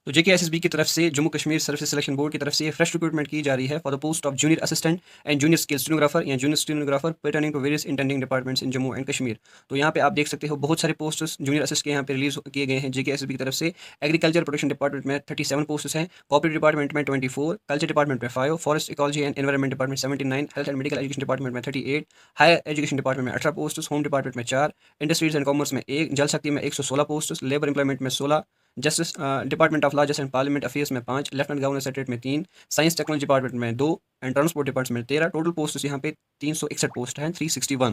तो जेकेएसएसबी की तरफ से Jammu Kashmir service selection board की तरफ से फ्रेश रिक्रूटमेंट की जा रही है for the post of junior assistant and junior skill stenographer या junior stenographer pertaining to various intending departments in Jammu and Kashmir. तो यहाँ पे आप देख सकते हो बहुत सारे पोस्ट्स जूनियर असिस्ट के यहाँ पे रिलीज किए गए हैं जेकेएसएसबी की तरफ से। एग्रीकल्चर प्रोडक्शन डिपार्टमेंट में 37 पोस्ट्स हैं, कॉपरेटिव डिपार्टमेंट में 24, कल्चर डिपार्टमेंट में 5, forest ecology and environment department 79, health and medical education department में 38, हायर एजुकेशन डिपार्टमेंट में 18 पोस्ट्स, होम डिपार्टमेंट में 4, इंडस्ट्रीज एंड कॉमर्स में 1, जल शक्ति में 116 पोस्ट्स, लेबर एम्प्लॉयमेंट में 16, justice department of law justice and parliament affairs में 5, लेफ्टिनेंट गवर्नर सेक्रेटरी में 3, साइंस टेक्नोलॉजी डिपार्टमेंट में 2 एंड ट्रांसपोर्ट डिपार्टमेंट में 13। टोटल पोस्ट यहाँ पे 361 पोस्ट हैं, 361।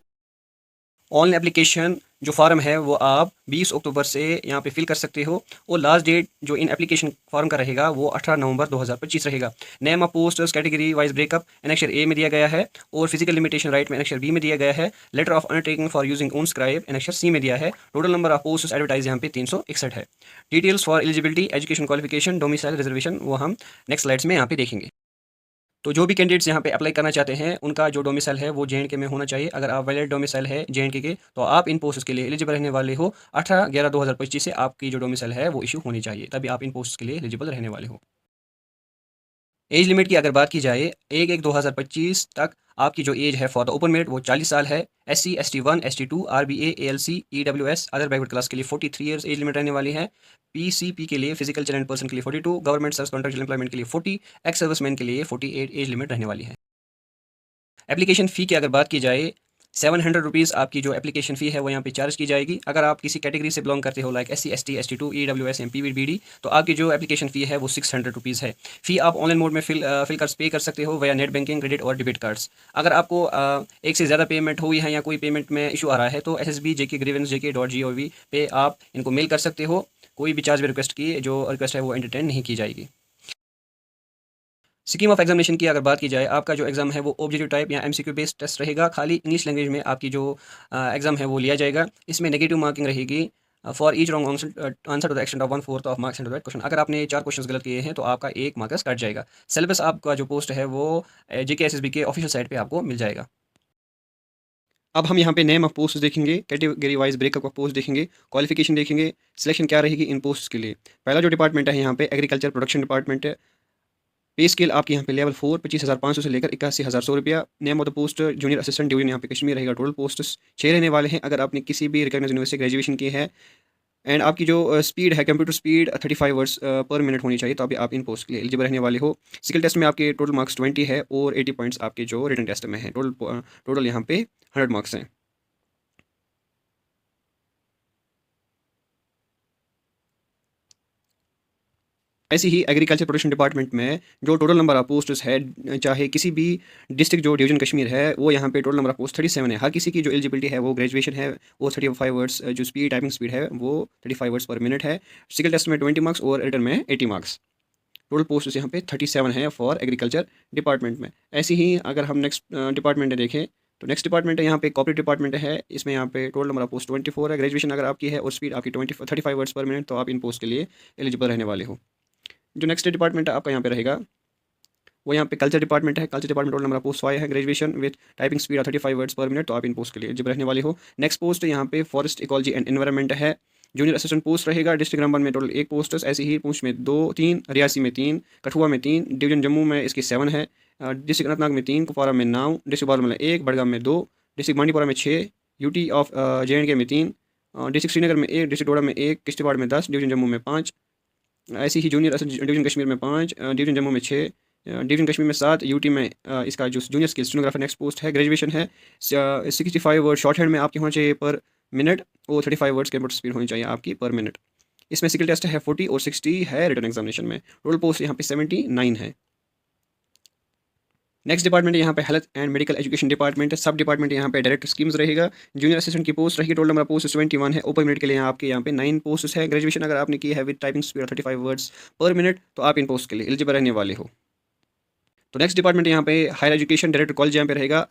ऑनलाइन एप्लीकेशन जो फॉर्म है वो आप 20 अक्टूबर से यहाँ पे फिल कर सकते हो और लास्ट डेट जो इन एप्लीकेशन फॉर्म का रहेगा वो 18 नवंबर 2025 रहेगा। Name of posters category wise breakup annexure A में दिया गया है और फिजिकल लिमिटेशन राइट में एनेक्चर बी में दिया गया है। Letter of undertaking for using own scribe annexure C में दिया है। Total number of posters advertise यहाँ पे 361 है। Details for eligibility, education qualification, domicile, reservation वो हम नेक्स्ट स्लाइड्स में यहाँ पे देखेंगे। तो जो भी कैंडिडेट्स यहाँ पे अप्लाई करना चाहते हैं उनका जो डोमिसाइल है वो जेएंडके में होना चाहिए। अगर आप वैलिड डोमिसाइल है जेएंडके के तो आप इन पोस्ट के लिए एलिजिबल रहने वाले हो। 18/11/2025 से आपकी जो डोमिसाइल है वो इशू होनी चाहिए, तभी आप इन पोस्ट के लिए एलिजिबल रहने वाले हो। एज लिमिट की अगर बात की जाए 1/1/2025 तक आपकी जो एज है फॉर द ओपन मेरिट वो 40 साल है। SC, ST1, ST2, RBA, ALC, EWS other backward class के लिए 43 ईयर्स एज लिमिट रहने वाली है। PCP के लिए फिजिकल चैलेंज पर्सन के लिए 42, गवर्नमेंट सर्विस कॉन्ट्रैक्चुअल एम्प्लॉयमेंट के लिए 40, एक्स सर्विसमैन के लिए 48 एज लिमिट रहने वाली है। एप्लीकेशन फ़ी की अगर बात की जाए 700 रुपीज़ आपकी जो एप्लीकेशन फ़ी है वो यहाँ पे चार्ज की जाएगी। अगर आप किसी कैटेगरी से बिलोंग करते हो like SC, ST, ST2, EWS, PVBD तो आपकी जो एप्लीकेशन फ़ी है वो 600 रुपीज़ है। फ़ी आप ऑनलाइन मोड में फिल कर पे कर सकते हो वया नेट बैंकिंग, क्रेडिट और डेबिट कार्ड्स। अगर आपको एक से ज़्यादा पेमेंट हुई है या कोई पेमेंट में इशू आ रहा है तो SSB JK ग्रीवेंस JK.gov पे आप इनको मेल कर सकते हो। कोई भी चार्ज रिक्वेस्ट की जो रिक्वेस्ट है वो एंटरटेन नहीं की जाएगी। स्कीम ऑफ एग्जामिनेशन की अगर बात की जाए आपका जो एग्ज़ाम है वो ऑब्जेक्टिव टाइप या MCQ बेस्ड टेस्ट रहेगा। खाली इंग्लिश लैंग्वेज में आपकी जो एग्ज़ाम है वो लिया जाएगा। इसमें नेगेटिव मार्किंग रहेगी for each wrong answer to the extent of 1/4 of marks and that question. अगर आपने 4 क्वेश्चन गलत किए हैं तो आपका 1 मार्क्स कट जाएगा। सिलेबस आपका जो पोस्ट है वो JKSSB के ऑफिशियल साइट पर आपको मिल जाएगा। अब हम यहाँ पे नेम ऑफ पोस्ट देखेंगे, कैटेगरी वाइज ब्रेकअप का पोस्ट देखेंगे, क्वालिफिकेशन देखेंगे, सिलेक्शन क्या रहेगी इन पोस्ट के लिए। पहला जो डिपार्टमेंट है यहाँ पे एग्रीकल्चर प्रोडक्शन डिपार्टमेंट है। पे स्केल आपके यहाँ पे लेवल 4 25,500 से लेकर 81,100 रुपया। Name of the post junior assistant division यहाँ पे कश्मीर रहेगा। टोटल पोस्ट 6 रहने वाले हैं। अगर आपने किसी भी रिकॉग्नाइज्ड यूनिवर्सिटी ग्रेजुएशन की है एंड आपकी जो स्पीड है कंप्यूटर स्पीड 35 वर्ड्स पर मिनट होनी चाहिए तो अभी आप इन पोस्ट के लिए एलिजिबल रहने वाले हो। स्किल टेस्ट में आपके टोटल मार्क्स 20 है और 80 पॉइंट्स आपके जो रिटन टेस्ट में है। टोटल यहाँ पे 100 मार्क्स हैं। ऐसे ही एग्रीकल्चर प्रोडक्शन डिपार्टमेंट में जो टोटल नंबर ऑफ पोस्ट्स है चाहे किसी भी डिस्ट्रिक्ट जो डिवीजन कश्मीर है वो यहाँ पे टोटल नंबर ऑफ पोस्ट 37 है। हर किसी की जो एलिजिबिलिटी है वो ग्रेजुएशन है वो 35 वर्ड्स जो स्पीड टाइपिंग स्पीड है वो 35 वर्ड्स पर मिनट है। सिकल टेस्ट में 20 मार्क्स और रिटर्न में 80 मार्क्स। टोटल पोस्ट यहाँ पे 37 है फॉर एग्रीकल्चर डिपार्टमेंट में। ऐसे ही अगर हम नेक्स्ट डिपार्टमेंट देखें तो नेक्स्ट डिपार्टमेंट है यहाँ पे कॉपरेटिव डिपार्टमेंट है। इसमें यहाँ पे टोटल नंबर ऑफ पोस्ट 24 है। ग्रेजुएशन अगर आपकी है और स्पीड आपकी 35 वर्ड्स पर मिनट तो आप इन पोस्ट के लिए एलिजिबल रहने वाले हो। जो नेक्स्ट डिपार्टमेंट आपका यहाँ पे रहेगा वो यहाँ पे कल्चर डिपार्टमेंट है। Culture department total number of post 5 है। Graduation with typing speed 35 words पर मिनट तो आप इन पोस्ट के लिए एलिजिबल रहने वाले हो। नेक्स्ट पोस्ट यहाँ पे फॉरेस्ट इकोलॉजी एंड एनवायरमेंट है। जूनियर असिस्टेंट पोस्ट रहेगा। डिस्ट्रिक्ट नंबर में टोटल 1 पोस्ट। ऐसे ही पूंछ में 2-3, रियासी में 3, कठुआ में 3, डिवीजन जम्मू में इसकी 7 है। डिस्ट्रिक्ट अनंतनाग में 3, कुपवारा में 9, डिस्ट्रिक्ट बारामूला में 1, बड़गाम में 2, डिस्ट्रिक्ट बांडीपुरा में 6, यूटी ऑफ JNK में 3, डिस्ट्रिक्ट श्रीनगर में 1, डिस्ट्रिक्ट डोडा में 1, किश्तवाड़ में 10, डिवीजन जम्मू में 5। ऐसे ही जूनियर डिवीजन कश्मीर में 5, डिवीजन जम्मू में 6, डिवीजन कश्मीर में 7, यूटी में इसका जो junior skill stenographer next post है। ग्रेजुएशन है 65 वर्ड शॉर्ट हैंड में आपकी होना चाहिए पर मिनट और 35 वर्ड्स कंप्यूटर स्पीड होनी चाहिए आपकी पर मिनट। इसमें स्किल टेस्ट है 40 और 60 है रिटर्न एग्जामिनेशन में। टोटल पोस्ट यहाँ पे 79 है। नेक्स्ट डिपार्टमेंट यहाँ पे health and medical education department है। सब डिपार्टमेंट यहाँ पे डायरेक्ट स्कीम्स रहेगा। जूनियर असिस्टेंट की पोस्ट रहेगी। टोटल नंबर पोस्ट 21 है। ओपन मिनट के लिए आपके यहाँ पे 9 पोस्ट है। ग्रेजुएशन अगर आपने की है विद टाइपिंग स्पीड 35 वर्ड्स पर मिनट तो आप इन पोस्ट के लिए एलिजिबल रहने वाले हो। तो नेक्स्ट डिपार्टमेंट यहाँ पे हायर एजुकेशन डायरेक्टर कॉलेज यहाँ पे रहेगा।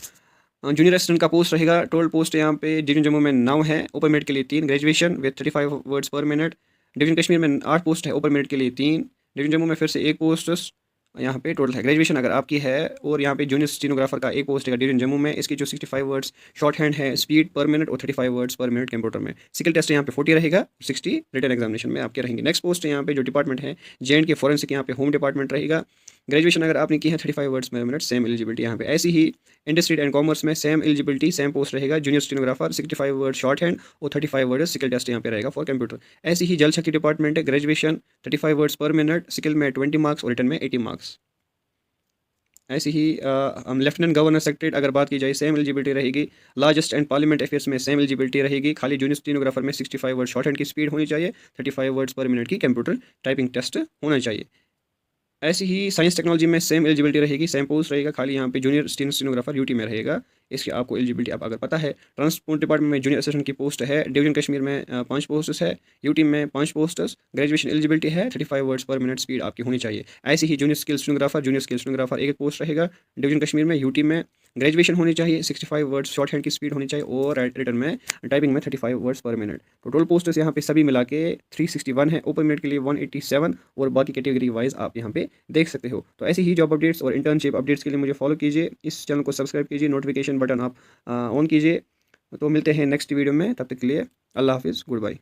जूनियर असिस्टेंट का पोस्ट रहेगा। टोटल पोस्ट यहाँ पे डिवीजन जम्मू में 9 है। ओपन मिनट के लिए 3, ग्रेजुएशन विद 35 वर्ड्स पर मिनट। डिवीजन कश्मीर में 8 पोस्ट है। ओपन मिनट के लिए 3, डिवीजन जम्मू में फिर से 1 पोस्ट यहाँ पे टोटल है। ग्रेजुएशन अगर आपकी है और यहाँ पे जूनियर स्टेनोग्राफर का एक पोस्ट है ड्यूरिंग जम्मू में, इसकी जो 65 वर्ड्स शॉर्ट हैंड है स्पीड पर मिनट और 35 वर्ड्स पर मिनट कंप्यूटर में। स्किल टेस्ट यहाँ पे 40 रहेगा, 60 रिटन एग्जामिनेशन में आपके रहेंगे। नेक्स्ट पोस्ट है यहाँ पे जो डिपार्टमेंट है जे के फॉरेंसिक, यहाँ पे होम डिपार्टमेंट रहेगा। ग्रेजुएशन अगर आपने की है 35 वर्ड्स पर मिनट, सेम एलिजिबिलिटी यहाँ पे। ऐसी ही इंडस्ट्री एंड कॉमर्स में सेम एलिजिबिलिटी सेम पोस्ट रहेगा, junior stenographer 65 word short hand और 35 वर्ड स्किल टेस्ट यहाँ पे रहेगा फॉर कंप्यूटर। ऐसी ही जल शक्ति डिपार्टमेंट है, ग्रेजुएशन 35 वर्ड्स पर मिनट, स्किल में 20 मार्क्स और रिटन में 80 मार्क्स। ऐसे ही हम लेफ्टिनेंट गवर्नर सेक्रेटरी अगर बात की जाए सेम एलिजिबिलिटी रहेगी। Law just and parliament affairs में सेम एलिजिबिलिटी रहेगी, खाली जूनियर स्टेनोग्राफर में 65 वर्ड शॉर्ट हैंड की स्पीड होनी चाहिए, 35 वर्ड्स पर मिनट की कंप्यूटर टाइपिंग टेस्ट होना चाहिए। ऐसी ही साइंस टेक्नोलॉजी में सेम एलिजिबिलिटी रहेगी, सेम पोस्ट रहेगा, खाली यहाँ पे जूनियर स्टेनोग्राफर यूटी में रहेगा। इसकी आपको एलिजिबिलिटी आप अगर पता है। ट्रांसपोर्ट डिपार्टमेंट में जूनियर असिस्टेंट की पोस्ट है, डिवीजन कश्मीर में 5 पोस्ट्स है, यूटी में 5 पोस्ट्स। ग्रेजुएशन एलिजिबिलिटी है, 35 वर्ड्स पर मिनट स्पीड आपकी होनी चाहिए। ऐसी ही जूनियर स्किल स्टेनोग्राफर एक पोस्ट रहेगा डिवीजन कश्मीर में, यूटी में। ग्रेजुएशन होनी चाहिए, 65 वर्ड्स शॉर्ट हैंड की स्पीड होनी चाहिए और रिटर्न में टाइपिंग में 35 वर्ड्स पर मिनट। टोटल पोस्ट्स यहाँ पे सभी मिला के 361 है, ओपन मिनट के लिए 187 और बाकी कैटेगरी वाइज आप यहाँ पे देख सकते हो। तो ऐसी ही जॉब अपडेट्स और इंटर्नशिप अपडेट्स के लिए मुझे फॉलो कीजिए, इस चैनल को सब्सक्राइब कीजिए, नोटिफिकेशन बटन आप ऑन कीजिए। तो मिलते हैं नेक्स्ट वीडियो में, तब तक के लिए अल्लाह हाफिज़, गुड बाय।